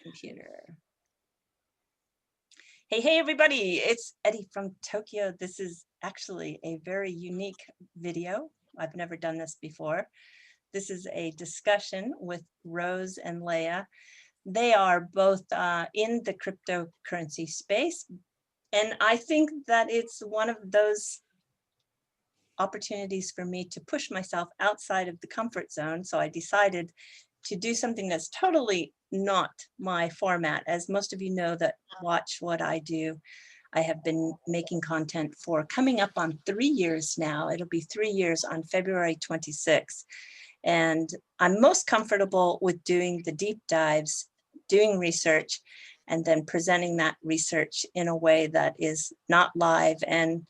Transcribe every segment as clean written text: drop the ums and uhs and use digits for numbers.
computer. Hey, everybody, it's Eddie from Tokyo. This is actually a very unique video. I've never done this before. This is a discussion with Rose and Layah. They are both in the cryptocurrency space. And I think that it's one of those opportunities for me to push myself outside of the comfort zone. So I decided to do something that's totally not my format. As most of you know that watch what I do, I have been making content for coming up on 3 years now. It'll be 3 years on February 26th. And I'm most comfortable with doing the deep dives, doing research, and then presenting that research in a way that is not live and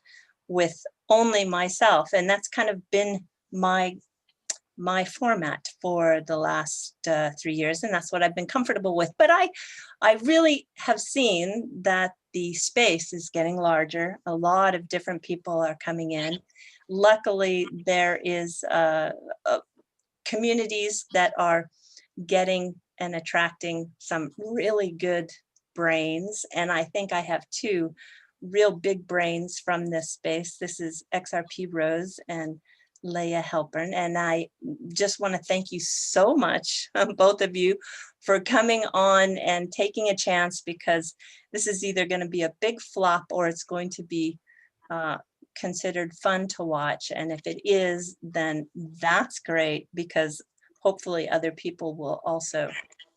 with only myself. And that's kind of been my format for the last 3 years, and that's what I've been comfortable with. But I really have seen that the space is getting larger. A lot of different people are coming in. Luckily, there is communities that are getting and attracting some really good brains, and I think I have 2 real big brains from this space. This is XRP Rose and Layah Heilpern, and I just want to thank you so much, both of you, for coming on and taking a chance, because this is either going to be a big flop or it's going to be considered fun to watch. And if it is, then that's great, because hopefully other people will also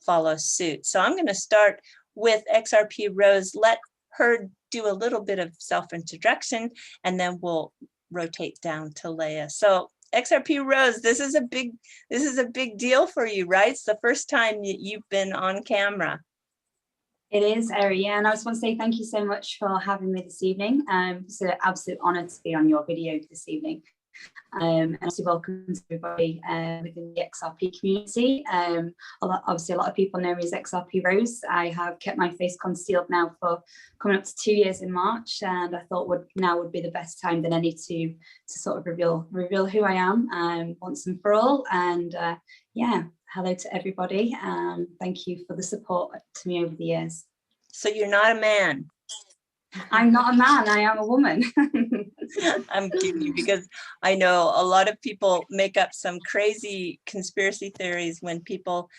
follow suit. So I'm going to start with XRP Rose. Let her do a little bit of self-introduction, and then we'll rotate down to Layah. So XRP Rose, this is a big deal for you, right? It's the first time you've been on camera. It is, Eri, yeah, and I just want to say thank you so much for having me this evening. It's an absolute honour to be on your video this evening. And obviously welcome to everybody within the XRP community. Obviously a lot of people know me as XRP Rose. I have kept my face concealed now for coming up to 2 years in March, and I thought now would be the best time than any to sort of reveal who I am once and for all. And yeah, hello to everybody. Thank you for the support to me over the years. So you're not a man? I'm not a man, I am a woman. I'm kidding you, because I know a lot of people make up some crazy conspiracy theories when people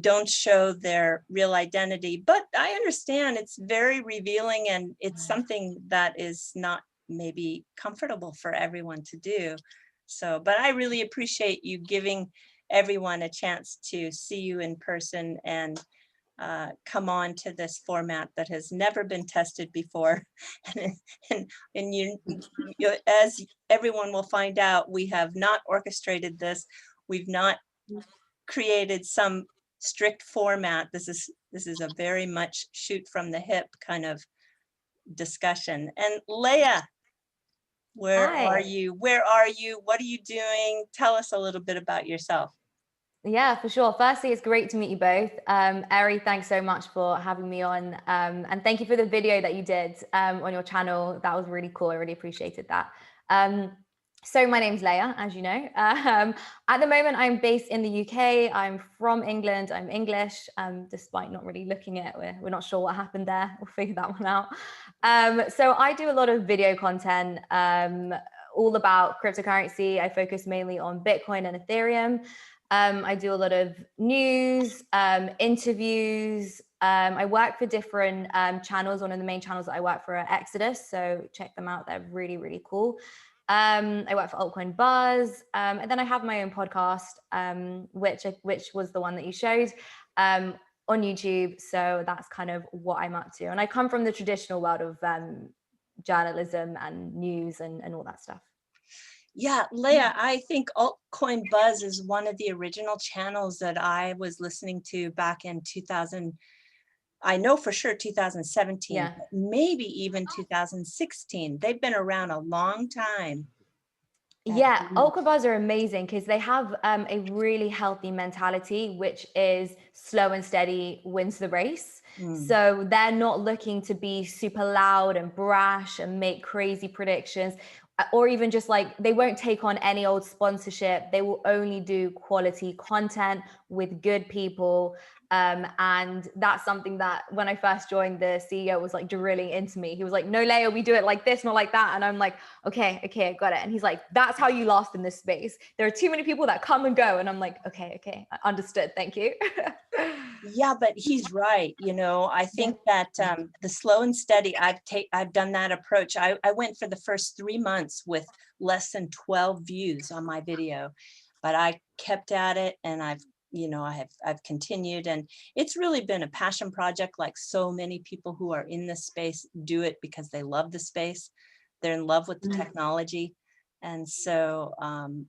don't show their real identity. But I understand it's very revealing, and it's something that is not maybe comfortable for everyone to do. So, but I really appreciate you giving everyone a chance to see you in person and come on to this format that has never been tested before. and you, as everyone will find out, we have not orchestrated this. We've not created some strict format. This is a very much shoot from the hip kind of discussion. And Layah, where are you? Where are you? What are you doing? Tell us a little bit about yourself. Yeah, for sure. Firstly, it's great to meet you both. Eri, thanks so much for having me on. And thank you for the video that you did on your channel. That was really cool. I really appreciated that. So my name's Layah, as you know. At the moment, I'm based in the UK. I'm from England. I'm English, despite not really looking at it. We're not sure what happened there. We'll figure that one out. So I do a lot of video content, all about cryptocurrency. I focus mainly on Bitcoin and Ethereum. I do a lot of news, interviews. I work for different channels. One of the main channels that I work for are Exodus, so check them out. They're really, really cool. I work for Altcoin Buzz, and then I have my own podcast, which was the one that you showed on YouTube. So that's kind of what I'm up to. And I come from the traditional world of journalism and news and all that stuff. Yeah, Layah, I think Altcoin Buzz is one of the original channels that I was listening to back in 2000. I know for sure 2017, yeah. Maybe even 2016. They've been around a long time. Yeah, Altcoin Buzz are amazing because they have a really healthy mentality, which is slow and steady wins the race. So they're not looking to be super loud and brash and make crazy predictions. or even just like, they won't take on any old sponsorship. They will only do quality content with good people. And that's something that when I first joined, the CEO was like drilling into me. He was like, no, Layah, we do it like this, not like that. And I'm like, okay, I got it. And he's like, that's how you last in this space. There are too many people that come and go. And I'm like, okay, understood. Thank you. Yeah, but he's right. You know, I think that the slow and steady, I've done that approach. I went for the first 3 months with less than 12 views on my video, but I kept at it, and I've continued, and it's really been a passion project. Like so many people who are in this space do it because they love the space. They're in love with the technology. And so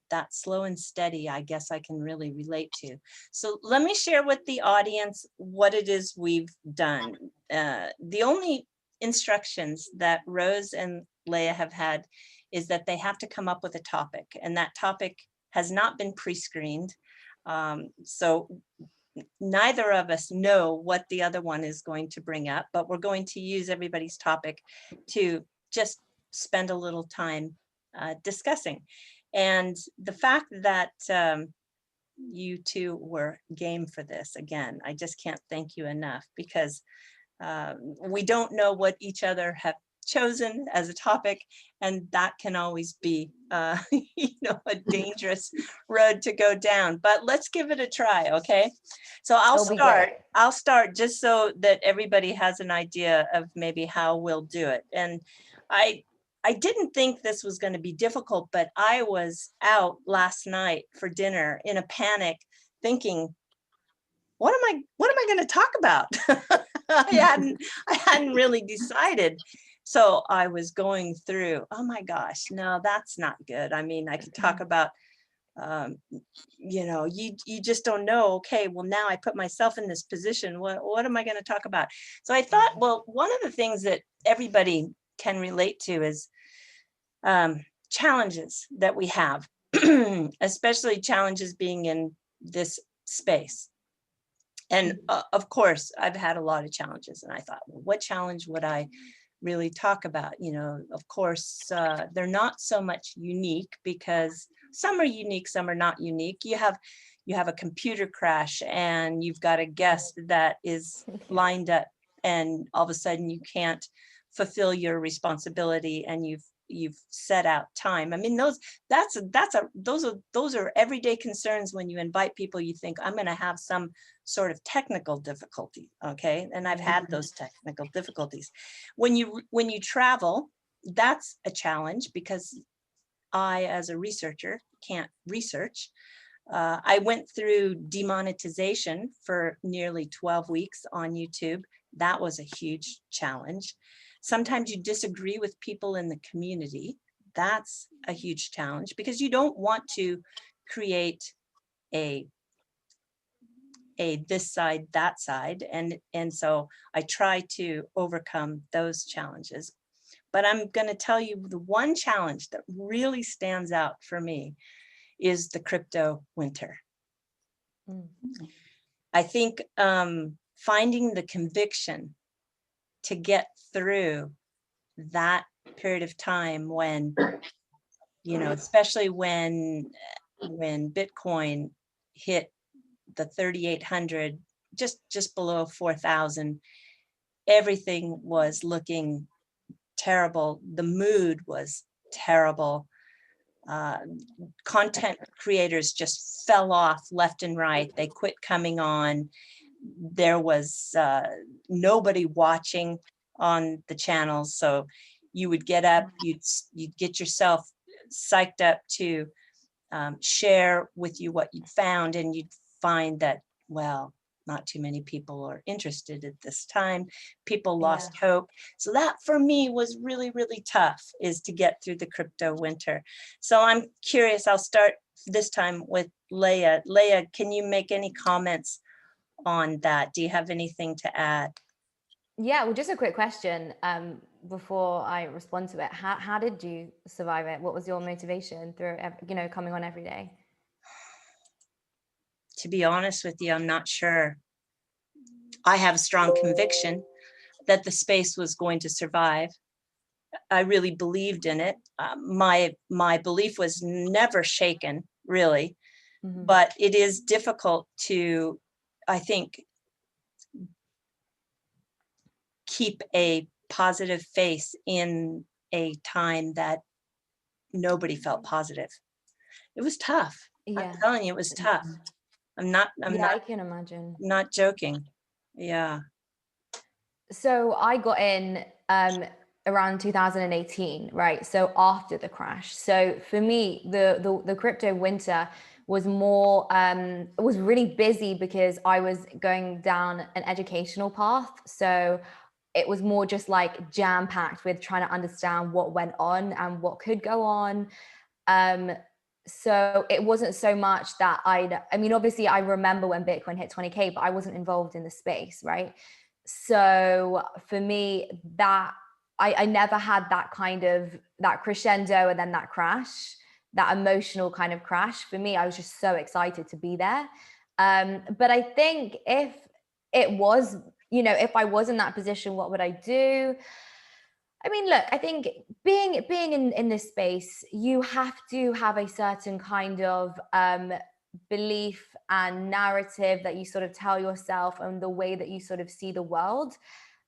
that slow and steady, I guess I can really relate to. So let me share with the audience what it is we've done. The only instructions that Rose and Layah have had is that they have to come up with a topic, and that topic has not been pre-screened. So neither of us know what the other one is going to bring up, but we're going to use everybody's topic to just spend a little time discussing. And the fact that you two were game for this, again, I just can't thank you enough, because we don't know what each other have chosen as a topic, and that can always be a dangerous road to go down, but let's give it a try. Okay, so I'll start just so that everybody has an idea of maybe how we'll do it. And I didn't think this was going to be difficult, but I was out last night for dinner in a panic thinking, what am I going to talk about? I hadn't really decided. So I was going through, oh my gosh, no, that's not good. I mean, I could talk about, you just don't know. Okay, well, now I put myself in this position. What am I going to talk about? So I thought, well, one of the things that everybody can relate to is challenges that we have, especially challenges being in this space. And of course, I've had a lot of challenges, and I thought, well, what challenge would I really talk about? Of course, they're not so much unique, because some are unique, some are not unique. You have a computer crash, and you've got a guest that is lined up, and all of a sudden you can't fulfill your responsibility, and you've set out time. I mean, those are everyday concerns. When you invite people, you think, I'm going to have some sort of technical difficulty. Okay, and I've had those technical difficulties. When you travel, that's a challenge, because I, as a researcher, can't research. I went through demonetization for nearly 12 weeks on YouTube. That was a huge challenge. Sometimes you disagree with people in the community. That's a huge challenge, because you don't want to create a this side, that side. And so I try to overcome those challenges. But I'm going to tell you, the one challenge that really stands out for me is the crypto winter. I think finding the conviction to get through that period of time when, especially when Bitcoin hit the 3,800, just below 4,000, everything was looking terrible. The mood was terrible. Content creators just fell off left and right. They quit coming on. There was nobody watching on the channels. So you would get up, you'd get yourself psyched up to share with you what you'd found, and you'd find that, well, not too many people are interested at this time. People lost hope. So that for me was really, really tough, is to get through the crypto winter. So I'm curious, I'll start this time with Layah. Layah, can you make any comments on that? Do you have anything to add? Yeah, well, just a quick question before I respond to it. How did you survive it? What was your motivation through, coming on every day? To be honest with you, I'm not sure. I have a strong conviction that the space was going to survive. I really believed in it. My belief was never shaken, really, but it is difficult to, I think, keep a positive face in a time that nobody felt positive. It was tough. Yeah. I'm telling you, it was tough. I'm not I can imagine. not joking. Yeah. So I got in around 2018, right? So after the crash. So for me, the crypto winter was more was really busy because I was going down an educational path. So it was more just like jam-packed with trying to understand what went on and what could go on. So it wasn't so much that I mean, obviously I remember when Bitcoin hit 20K, but I wasn't involved in the space, right? So for me, that I never had that kind of that crescendo and then that crash, that emotional kind of crash. For me, I was just so excited to be there. But I think if it was, you know, if I was in that position, what would I do? I mean, look, I think being in this space, you have to have a certain kind of belief and narrative that you sort of tell yourself and the way that you sort of see the world.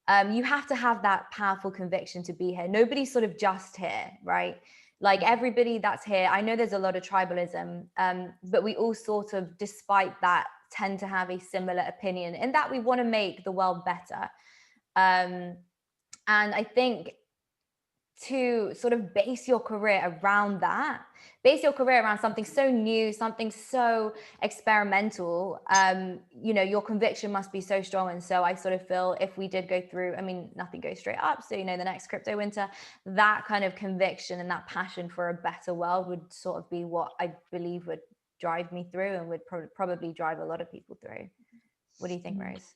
You have to have that powerful conviction to be here. Nobody's sort of just here, right? Like everybody that's here, I know there's a lot of tribalism, but we all sort of, despite that, tend to have a similar opinion in that we want to make the world better. And I think to sort of base your career around that, base your career around something so new, something so experimental, you know, your conviction must be so strong. And so I sort of feel if we did go through, I mean, nothing goes straight up. So, you know, the next crypto winter, that kind of conviction and that passion for a better world would sort of be what I believe would drive me through and would probably drive a lot of people through. What do you think, Rose?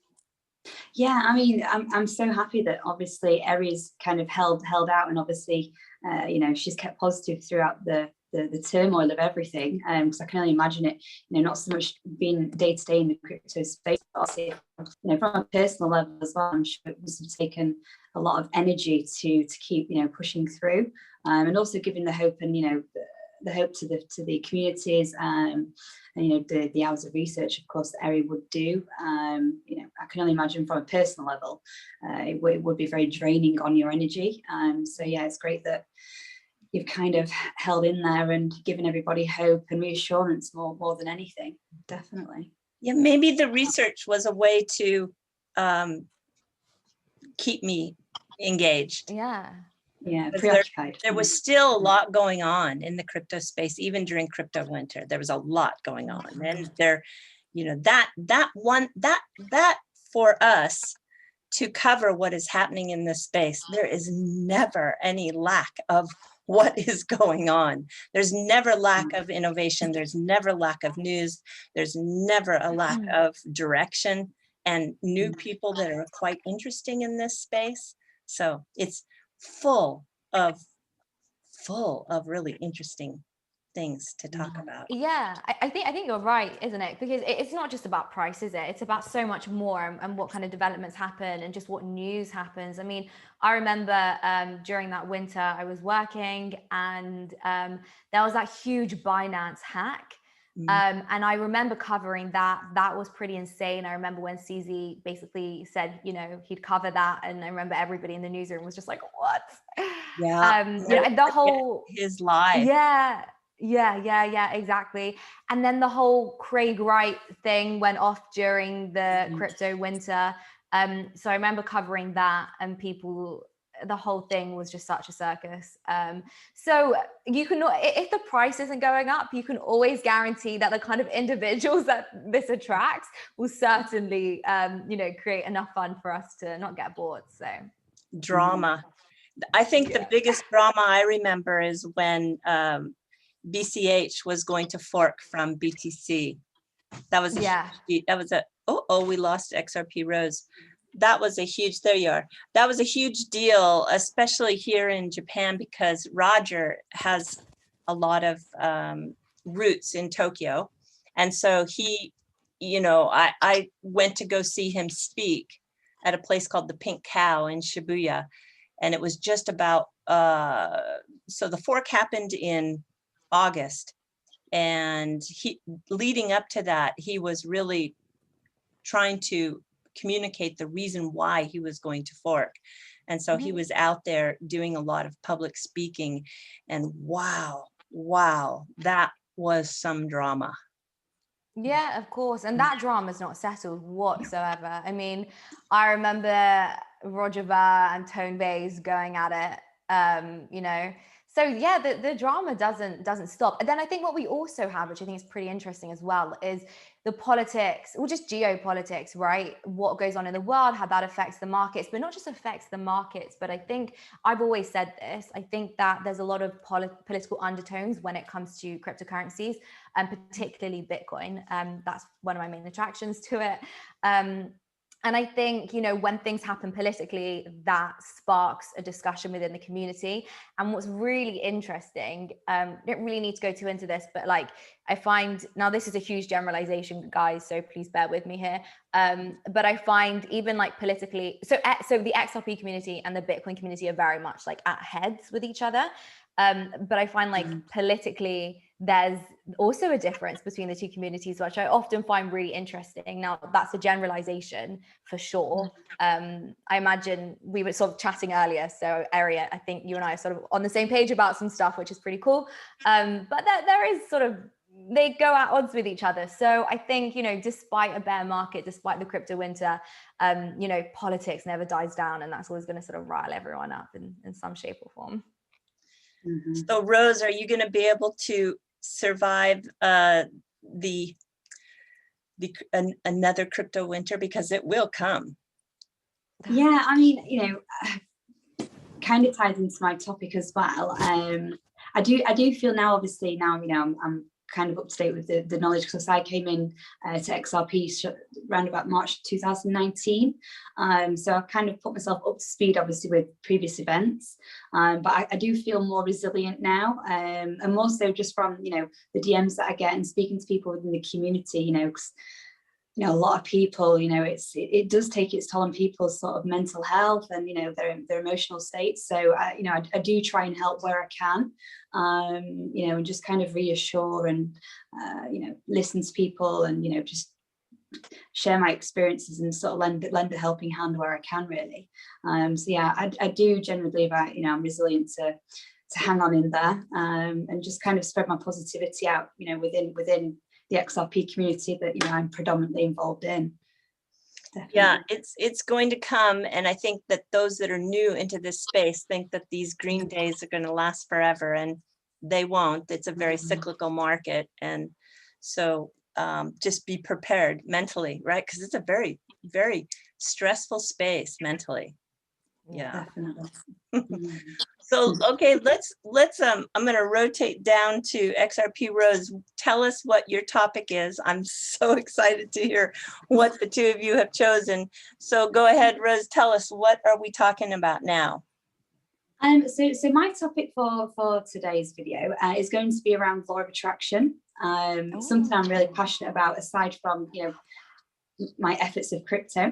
Yeah, I mean, I'm so happy that obviously Eri's kind of held out, and obviously, you know, she's kept positive throughout the turmoil of everything. Because I can only imagine it, you know, not so much being day to day in the crypto space, but also, you know, from a personal level as well. I'm sure it must have taken a lot of energy to keep, you know, pushing through, and also giving the hope and, you know, the hope to the communities, and, you know, the hours of research, of course, that Eri would do. You know, I can only imagine from a personal level, it would be very draining on your energy. So yeah, it's great that you've kind of held in there and given everybody hope and reassurance more than anything. Definitely. Yeah, maybe the research was a way to keep me engaged. Yeah. Yeah, preoccupied. There was still a lot going on in the crypto space, even during crypto winter. There was a lot going on, and there, you know, that for us to cover what is happening in this space, there is never any lack of what is going on. There's never lack of innovation. There's never lack of news. There's never a lack of direction and new people that are quite interesting in this space. So it's full of really interesting things to talk about. Yeah, I think you're right, isn't it? Because it's not just about price, is it? It's about so much more, and what kind of developments happen and just what news happens. I mean, I remember during that winter I was working, and there was that huge Binance hack. And I remember covering that. That was pretty insane. I remember when CZ basically said, you know, he'd cover that. And I remember everybody in the newsroom was just like, what? Yeah. You know, the whole, his live. Yeah, exactly. And then the whole Craig Wright thing went off during the crypto winter. So I remember covering that, and people, the whole thing was just such a circus. So you can, if the price isn't going up, you can always guarantee that the kind of individuals that this attracts will certainly, you know, create enough fun for us to not get bored. So Drama. I think the biggest drama I remember is when BCH was going to fork from BTC. That was we lost XRP Rose. That was a huge, there you are. That was a huge deal, especially here in Japan, because Roger has a lot of roots in Tokyo. And so he, you know, I went to go see him speak at a place called the Pink Cow in Shibuya. And it was just about, so the fork happened in August, and leading up to that, he was really trying to communicate the reason why he was going to fork. And so he was out there doing a lot of public speaking, and wow, that was some drama. Yeah, of course. And that drama is not settled whatsoever. I mean, I remember Roger Ver and Tone Bays going at it, you know. So yeah, the drama doesn't stop. And then I think what we also have, which I think is pretty interesting as well, is the politics, or just geopolitics, right? What goes on in the world, how that affects the markets, but not just affects the markets. But I think I've always said this, I think that there's a lot of political undertones when it comes to cryptocurrencies, and particularly Bitcoin. That's one of my main attractions to it. And I think, you know, when things happen politically, that sparks a discussion within the community. And what's really interesting, don't really need to go too into this, but like, I find, now this is a huge generalization, guys, so please bear with me here. But I find even like politically, so the XRP community and the Bitcoin community are very much like at heads with each other. But I find like politically, there's also a difference between the two communities, which I often find really interesting. Now, that's a generalization for sure. I imagine we were sort of chatting earlier. So Eri, I think you and I are sort of on the same page about some stuff, which is pretty cool. But there is sort of, they go at odds with each other. So I think, you know, despite a bear market, despite the crypto winter, you know, politics never dies down, and that's always going to sort of rile everyone up in some shape or form. So Rose, are you going to be able to survive another crypto winter, because it will come? Yeah, I mean, you know, kind of ties into my topic as well. I do feel now, obviously now, you know, I'm kind of up to date with the knowledge, because I came in to XRP around about March 2019. So I've kind of put myself up to speed, obviously, with previous events. But I do feel more resilient now, and more so just from, you know, the DMs that I get and speaking to people within the community, you know, 'cause, you know, a lot of people, you know, it does take its toll on people's sort of mental health and, you know, their emotional states. So, you know, I do try and help where I can, you know, and just kind of reassure and, you know, listen to people and, you know, just share my experiences and sort of lend a helping hand where I can, really. So yeah, I do generally believe you know, I'm resilient to hang on in there, and just kind of spread my positivity out, you know, within the XRP community that, you know, I'm predominantly involved in. Definitely. Yeah, it's going to come, and I think that those that are new into this space think that these green days are going to last forever, and they won't. It's a very cyclical market, and so just be prepared mentally, right? Because it's a very, very stressful space mentally. Yeah. Definitely. So, okay, let's I'm going to rotate down to XRP Rose. Tell us what your topic is. I'm so excited to hear what the two of you have chosen. So go ahead, Rose, tell us, what are we talking about now? So my topic for today's video is going to be around law of attraction. Something I'm really passionate about, aside from, you know, my efforts of crypto.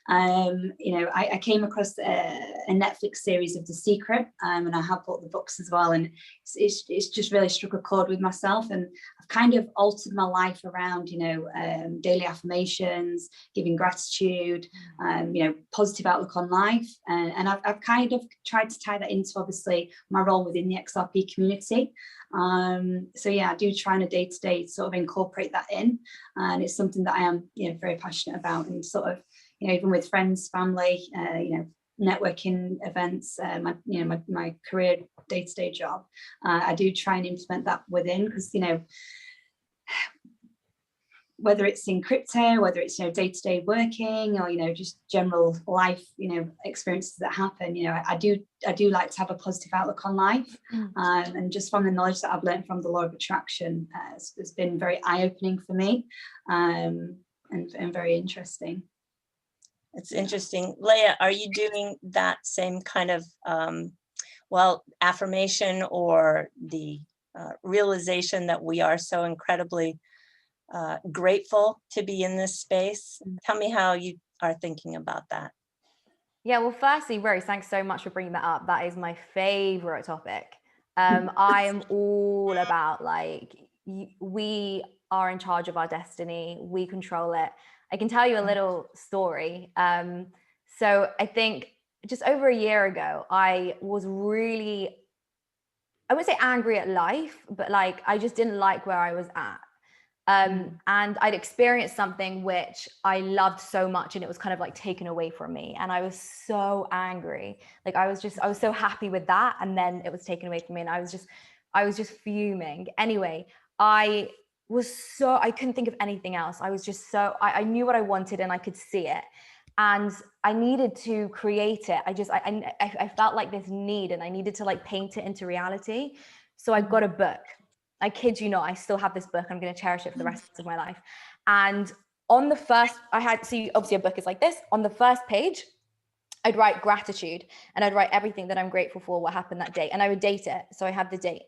You know, I came across a Netflix series of The Secret, and I have bought the books as well, and it's just really struck a chord with myself, and I've kind of altered my life around, you know, daily affirmations, giving gratitude, you know, positive outlook on life, and I've kind of tried to tie that into, obviously, my role within the XRP community. So yeah, I do try on a day-to-day sort of incorporate that in, and it's something that I am, you know, very passionate about, and sort of, you know, even with friends, family, you know, networking events, you know, my career day-to-day job, I do try and implement that within, because, you know, whether it's in crypto, whether it's, you know, day-to-day working, or, you know, just general life, you know, experiences that happen, you know, I do like to have a positive outlook on life. And just from the knowledge that I've learned from the law of attraction, it's been very eye-opening for me, and very interesting. It's interesting. Layah, are you doing that same kind of, well, affirmation, or the realization that we are so incredibly grateful to be in this space? Tell me how you are thinking about that. Yeah, well, firstly, Rose, thanks so much for bringing that up. That is my favorite topic. I am all about like, we are in charge of our destiny. We control it. I can tell you a little story. So I think just over a year ago, I was really, I wouldn't say angry at life, but like, I just didn't like where I was at. And I'd experienced something which I loved so much, and it was kind of like taken away from me. And I was so angry. Like I was so happy with that. And then it was taken away from me. And I was just fuming. Anyway, I couldn't think of anything else. I was just I knew what I wanted and I could see it. And I needed to create it. I felt like this need, and I needed to like paint it into reality. So I got a book. I kid you not, I still have this book. I'm going to cherish it for the rest of my life. And on the first, obviously a book is like this. On the first page, I'd write gratitude, and I'd write everything that I'm grateful for, what happened that day. And I would date it. So I have the date.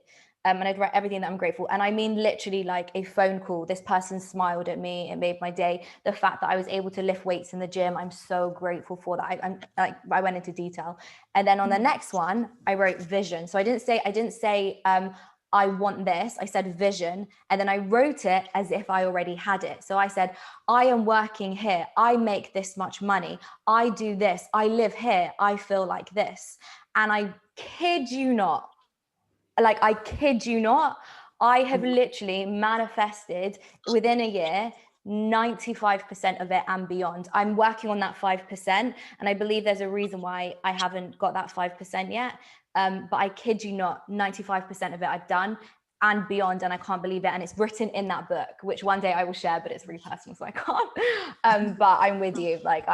And I'd write everything that I'm grateful. And I mean, literally like a phone call. This person smiled at me. It made my day. The fact that I was able to lift weights in the gym, I'm so grateful for that. I went into detail. And then on the next one, I wrote vision. So I didn't say, I want this. I said vision. And then I wrote it as if I already had it. So I said, I am working here. I make this much money. I do this. I live here. I feel like this. And I kid you not, I have literally manifested within a year 95% of it and beyond. I'm working on that 5%, and I believe there's a reason why I haven't got that 5% yet. But I kid you not, 95% of it I've done and beyond, and I can't believe it. And it's written in that book, which one day I will share, but it's really personal, so I can't. But I'm with you. Like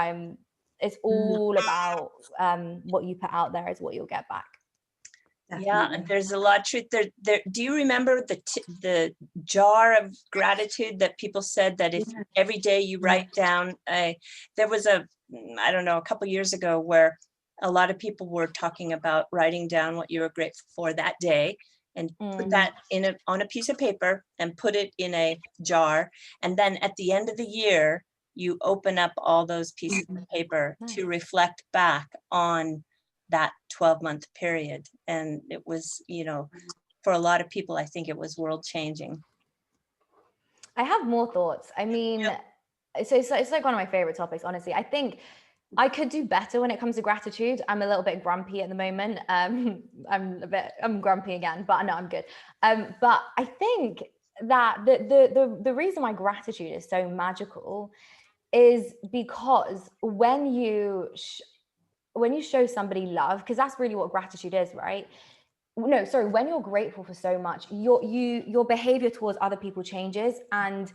it's all about what you put out there is what you'll get back. Yeah, and there's a lot of truth there. Do you remember the jar of gratitude that people said that if every day you write down there was I don't know, a couple of years ago where a lot of people were talking about writing down what you were grateful for that day, and put that on a piece of paper and put it in a jar. And then at the end of the year, you open up all those pieces of paper to reflect back on that 12-month period. And it was, for a lot of people, I think it was world changing. I have more thoughts. I mean, so it's like one of my favorite topics, honestly. I think I could do better when it comes to gratitude. I'm a little bit grumpy at the moment. I'm grumpy again, but no, I'm good. But I think that the reason why gratitude is so magical is because when you show somebody love, because that's really what gratitude is, right? No, sorry, when you're grateful for so much, your behavior towards other people changes. And,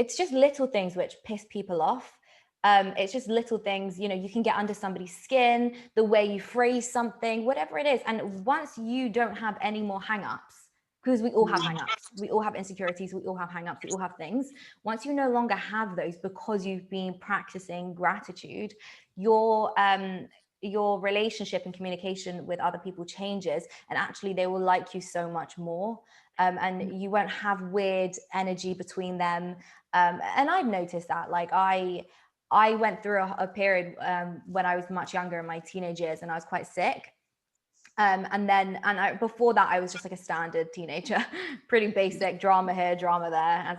it's just little things which piss people off. It's just little things, you can get under somebody's skin, the way you phrase something, whatever it is. And once you don't have any more hang-ups, because we all have hang-ups, we all have insecurities, we all have hang-ups, we all have things. Once you no longer have those because you've been practicing gratitude, your relationship and communication with other people changes, and actually they will like you so much more. And you won't have weird energy between them. And I've noticed that, like I went through a period when I was much younger in my teenage years, and I was quite sick. Before that, I was just like a standard teenager, pretty basic, drama here, drama there, as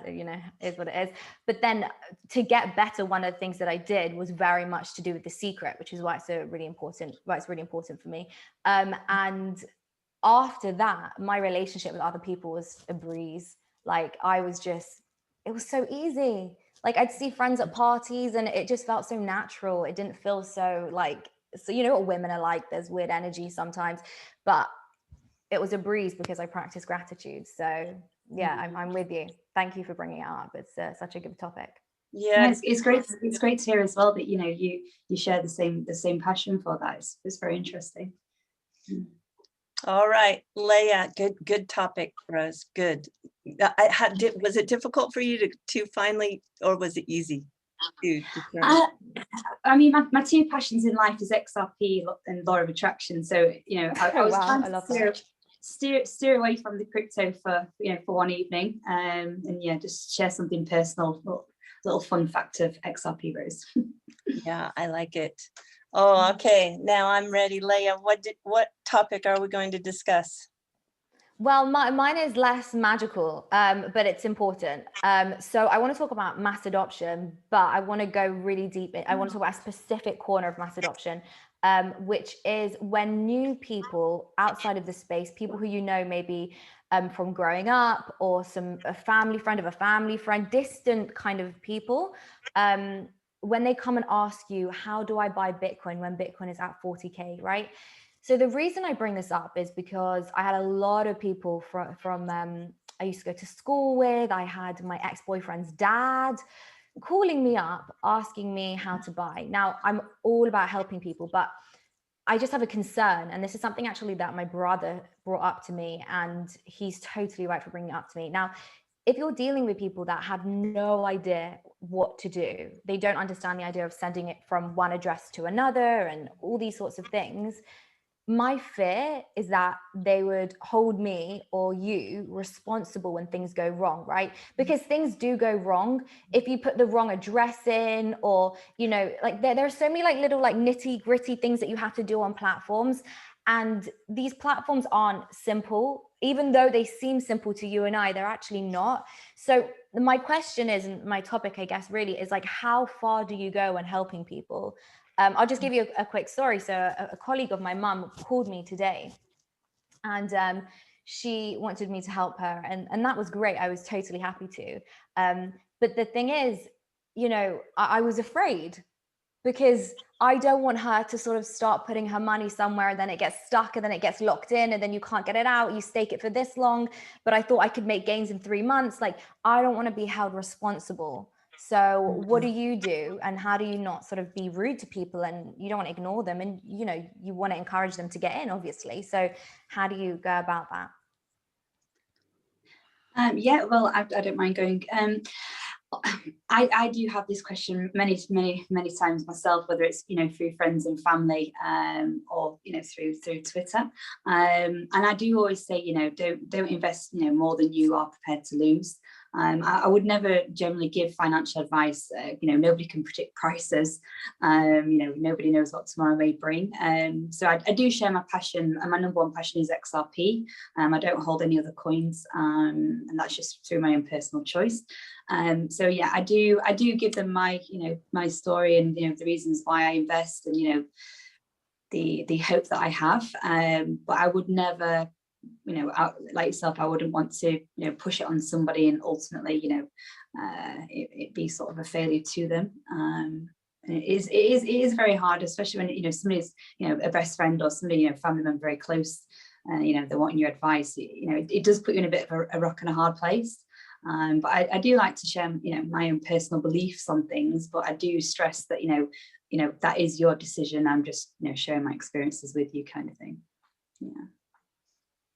is what it is. But then to get better, one of the things that I did was very much to do with The Secret, which is why it's really important for me. And after that, my relationship with other people was a breeze. Like it was so easy. Like I'd see friends at parties and it just felt so natural. It didn't feel so you know what women are like, there's weird energy sometimes, but it was a breeze because I practiced gratitude. So yeah, I'm with you. Thank you for bringing it up. It's such a good topic. Yeah, it's great to hear as well that you share the same passion for that. It's very interesting. All right, Layah, good topic, Rose. Good. Was it difficult for you to finally, or was it easy? I mean, my two passions in life is XRP and law of attraction. So I was trying to steer away from the crypto for one evening, and just share something personal. little fun fact of XRP Rose. Yeah, I like it. Oh, okay. Now I'm ready. Layah, what topic are we going to discuss? Well, mine is less magical, but it's important. So I want to talk about mass adoption, but I want to go really deep. I want to talk about a specific corner of mass adoption, which is when new people outside of the space, people who you know maybe from growing up, or a family friend of a family friend, distant kind of people, when they come and ask you, how do I buy Bitcoin when Bitcoin is at 40K, right? So the reason I bring this up is because I had a lot of people from I used to go to school with. I had my ex-boyfriend's dad calling me up, asking me how to buy. Now, I'm all about helping people, but I just have a concern. And this is something actually that my brother brought up to me, and he's totally right for bringing it up to me. Now, if you're dealing with people that have no idea what to do, they don't understand the idea of sending it from one address to another and all these sorts of things, my fear is that they would hold me or you responsible when things go wrong, right? Because things do go wrong if you put the wrong address in, or, you know, like there are so many like little like nitty gritty things that you have to do on platforms. And these platforms aren't simple, even though they seem simple to you and I, they're actually not. So my question is, and my topic, I guess, really is like, how far do you go when helping people? I'll just give you a quick story. So a colleague of my mum called me today, and she wanted me to help her. And that was great. I was totally happy to. But the thing is, you know, I was afraid, because I don't want her to sort of start putting her money somewhere and then it gets stuck and then it gets locked in and then you can't get it out. You stake it for this long, but I thought I could make gains in 3 months. Like, I don't want to be held responsible. So what do you do, and how do you not sort of be rude to people, and you don't want to ignore them, and you know, you want to encourage them to get in, obviously. So how do you go about that? Yeah, well, I don't mind going. I do have this question many times myself, whether it's, you know, through friends and family, or, you know, through Twitter, and I do always say, you know, don't invest, you know, more than you are prepared to lose. I would never generally give financial advice. You know, nobody can predict prices. You know, nobody knows what tomorrow may bring. So I do share my passion, and my number one passion is XRP. I don't hold any other coins, and that's just through my own personal choice. So yeah, I do give them my, you know, my story, and, you know, the reasons why I invest, and, you know, the hope that I have. But I would never, you know, like yourself, I wouldn't want to, you know, push it on somebody and ultimately, you know, it be sort of a failure to them. And it is very hard, especially when, you know, somebody's, you know, a best friend or somebody, you know, family member very close, you know, they're wanting your advice. You know, it does put you in a bit of a rock and a hard place. But I do like to share, you know, my own personal beliefs on things, but I do stress that, you know, that is your decision. I'm just, you know, sharing my experiences with you, kind of thing. Yeah.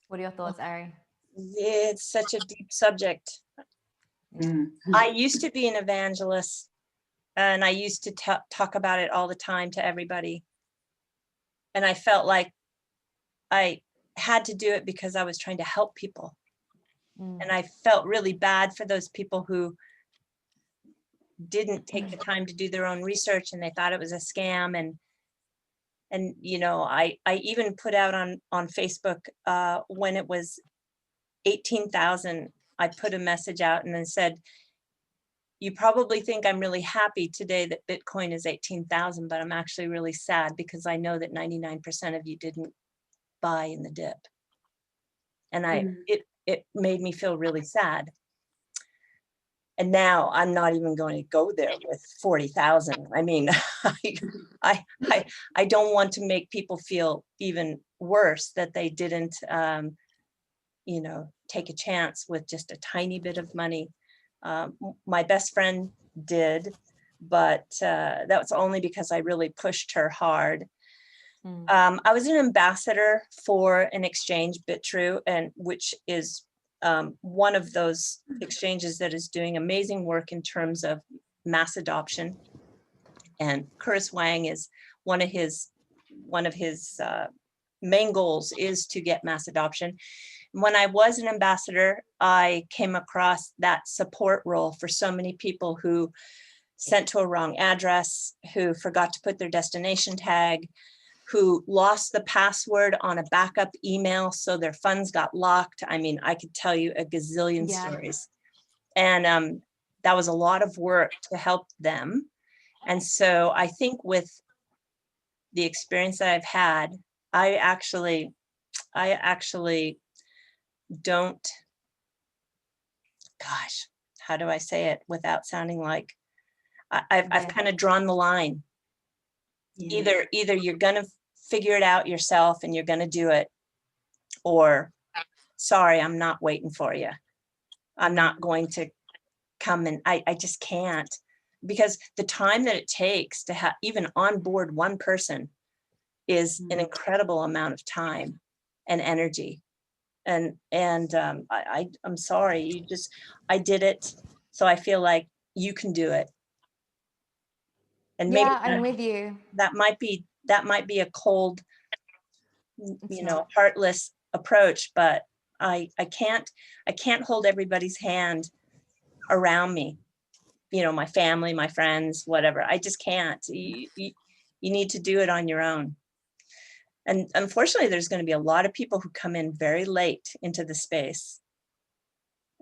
What are your thoughts, Eri? Yeah, it's such a deep subject. I used to be an evangelist, and I used to talk about it all the time to everybody. And I felt like I had to do it because I was trying to help people. And I felt really bad for those people who didn't take the time to do their own research, and they thought it was a scam. And you know, I even put out on Facebook, when it was 18,000, I put a message out and then said, you probably think I'm really happy today that Bitcoin is 18,000, but I'm actually really sad because I know that 99% of you didn't buy in the dip. And it made me feel really sad. And now I'm not even going to go there with 40,000. I mean, I don't want to make people feel even worse that they didn't, you know, take a chance with just a tiny bit of money. My best friend did, but that was only because I really pushed her hard. I was an ambassador for an exchange, BitTrue, and which is one of those exchanges that is doing amazing work in terms of mass adoption. And Chris Wang is one of his main goals is to get mass adoption. when I was an ambassador, I came across that support role for so many people who sent to a wrong address, who forgot to put their destination tag, who lost the password on a backup email, so their funds got locked. I mean, I could tell you a gazillion stories. And that was a lot of work to help them. And so I think with the experience that I've had, I actually don't, gosh, how do I say it without sounding like I've kind of drawn the line. Either you're going to figure it out yourself and you're going to do it, or sorry, I'm not waiting for you. I'm not going to come, and I just can't, because the time that it takes to have even onboard one person is an incredible amount of time and energy. And I'm sorry, I did it, so I feel like you can do it. And maybe I'm with you. That might be a cold, heartless approach, but I can't hold everybody's hand around me, my family, my friends, whatever. I just can't. You need to do it on your own. And unfortunately, there's going to be a lot of people who come in very late into the space,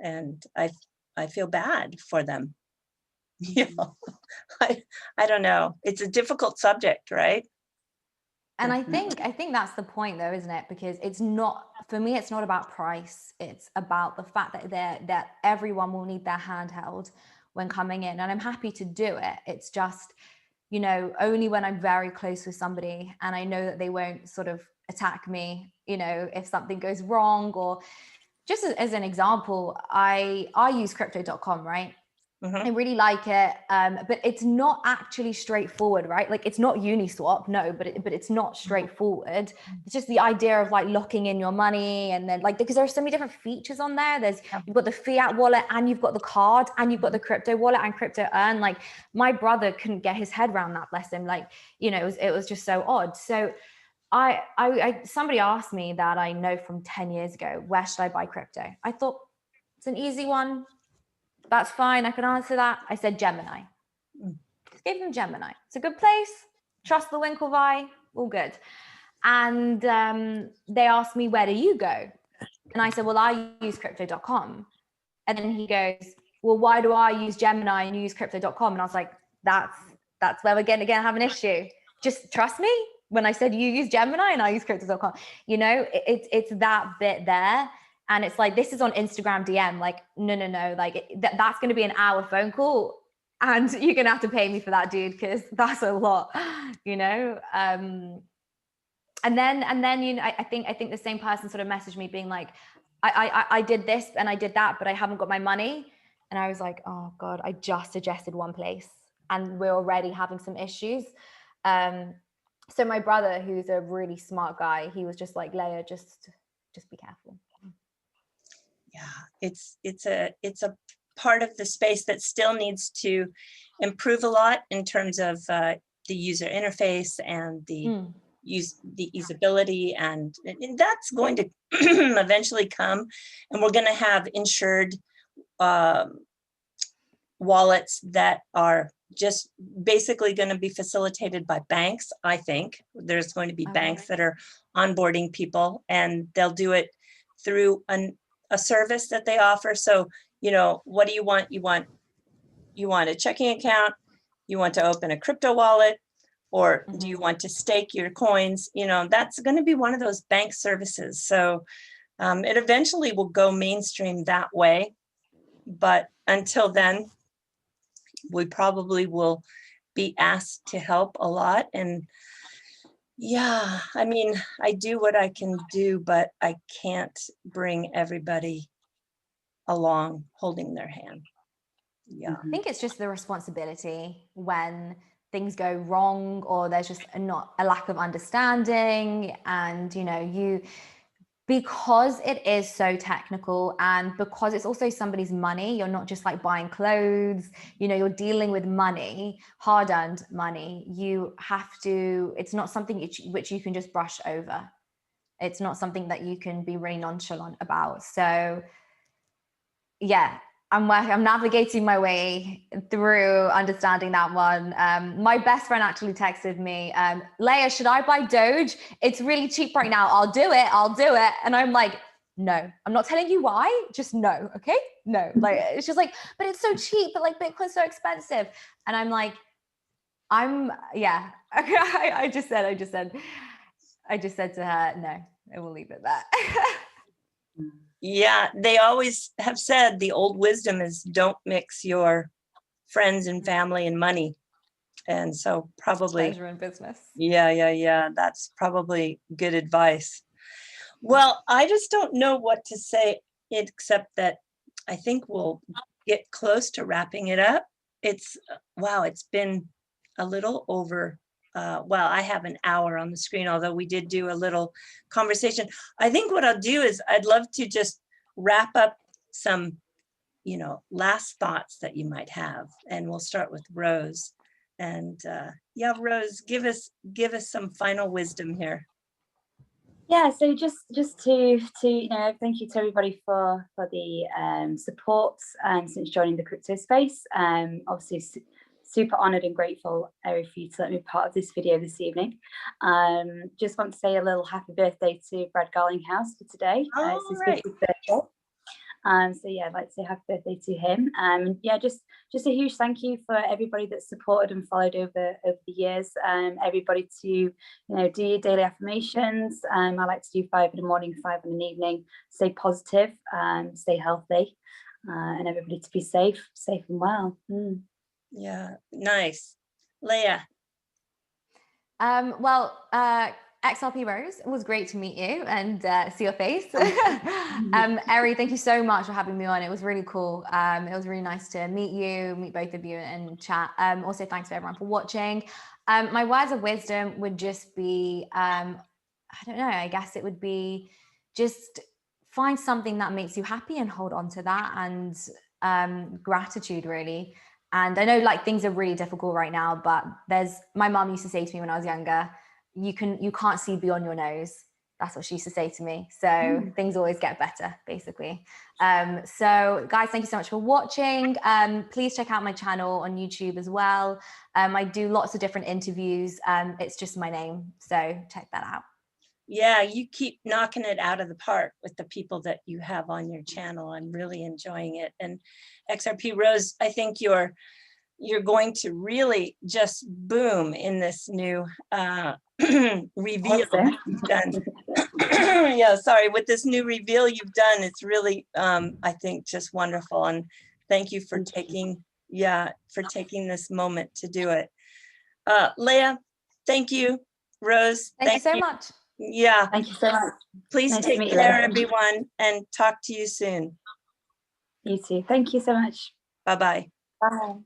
and I feel bad for them. I don't know. It's a difficult subject, right? And I think that's the point, though, isn't it? Because it's not, for me, it's not about price. It's about the fact that everyone will need their hand held when coming in. And I'm happy to do it. It's just, only when I'm very close with somebody and I know that they won't sort of attack me, if something goes wrong. Or just as an example, I use crypto.com, right? I really like it, but it's not actually straightforward, right? Like, it's not Uniswap, no, but it's not straightforward. It's just the idea of like locking in your money, and then because there are so many different features on there. You've got the fiat wallet, and you've got the card, and you've got the crypto wallet and crypto earn. Like, my brother couldn't get his head around that, bless him. It was just so odd. So somebody asked me that I know from 10 years ago, where should I buy crypto? I thought it's an easy one. That's fine. I can answer that. I said Gemini. Just gave them Gemini. It's a good place. Trust the Winklevi. All good. And they asked me, where do you go? And I said, well, I use crypto.com. And then he goes, well, why do I use Gemini and you use crypto.com? And I was like, that's where we're going to have an issue. Just trust me. When I said you use Gemini and I use crypto.com, it's that bit there. And it's like, this is on Instagram DM. Like, no. Like, that's going to be an hour phone call, and you're going to have to pay me for that, dude, because that's a lot, And then I think the same person sort of messaged me being like, I did this and I did that, but I haven't got my money. And I was like, oh God, I just suggested one place, and we're already having some issues. So my brother, who's a really smart guy, he was just like, Layah, just be careful. Yeah, it's a part of the space that still needs to improve a lot in terms of the user interface and the usability, and that's going to eventually come, and we're going to have insured wallets that are just basically going to be facilitated by banks. I think there's going to be banks that are onboarding people, and they'll do it through a service that they offer. So, what do you want? You want a checking account? You want to open a crypto wallet? Or do you want to stake your coins? That's going to be one of those bank services. So it eventually will go mainstream that way. But until then, we probably will be asked to help a lot. And yeah, I mean, I do what I can do, but I can't bring everybody along holding their hand. Yeah. I think it's just the responsibility when things go wrong, or there's just a lack of understanding, and because it is so technical, and because it's also somebody's money, you're not just like buying clothes, you're dealing with money, hard-earned money. You have to, it's not something which you can just brush over. It's not something that you can be really nonchalant about. So yeah, I'm navigating my way through understanding that one. My best friend actually texted me, Layah, should I buy Doge? It's really cheap right now. I'll do it. And I'm like, no, I'm not telling you why, just no, okay? No, like, it's just like, but it's so cheap, but like Bitcoin's so expensive. And I'm like, yeah, I just said to her, no, I will leave it there. Yeah, they always have said the old wisdom is don't mix your friends and family and money. And so probably treasure in business. Yeah. That's probably good advice. Well, I just don't know what to say, except that I think we'll get close to wrapping it up. It's, wow, it's been a little over, well, I have an hour on the screen, although we did do a little conversation. I think what I'll do is I'd love to just wrap up some, last thoughts that you might have. And we'll start with Rose. And yeah, Rose, give us some final wisdom here. Yeah, so just to thank you to everybody for the support since joining the crypto space. Obviously super honored and grateful, Eri, for you to let me be part of this video this evening. Just want to say a little happy birthday to Brad Garlinghouse for today. It's his 50th birthday. So yeah, I'd like to say happy birthday to him. Yeah, just a huge thank you for everybody that's supported and followed over the years. Everybody to do your daily affirmations. I like to do 5 in the morning, 5 in the evening. Stay positive, stay healthy, and everybody to be safe and well. Yeah, nice. Layah. Well, XRP Rose, it was great to meet you and see your face. Eri, thank you so much for having me on. It was really cool. It was really nice to meet both of you and chat. Also, thanks to everyone for watching. My words of wisdom would just be, I don't know, I guess it would be just find something that makes you happy and hold on to that, and gratitude, really. And I know like things are really difficult right now, but my mom used to say to me when I was younger, you can't see beyond your nose. That's what she used to say to me. So things always get better, basically. So guys, thank you so much for watching. Please check out my channel on YouTube as well. I do lots of different interviews. It's just my name. So check that out. Yeah, you keep knocking it out of the park with the people that you have on your channel. I'm really enjoying it. And XRP Rose, I think you're going to really just boom in this new reveal that you've done. Yeah, sorry, with this new reveal you've done, it's really, I think, just wonderful. And thank you for taking this moment to do it. Layah, thank you. Rose, thank you so much. Yeah. Thank you so much. Please Nice take care, everyone, and talk to you soon. You too. Thank you so much. Bye-bye. Bye.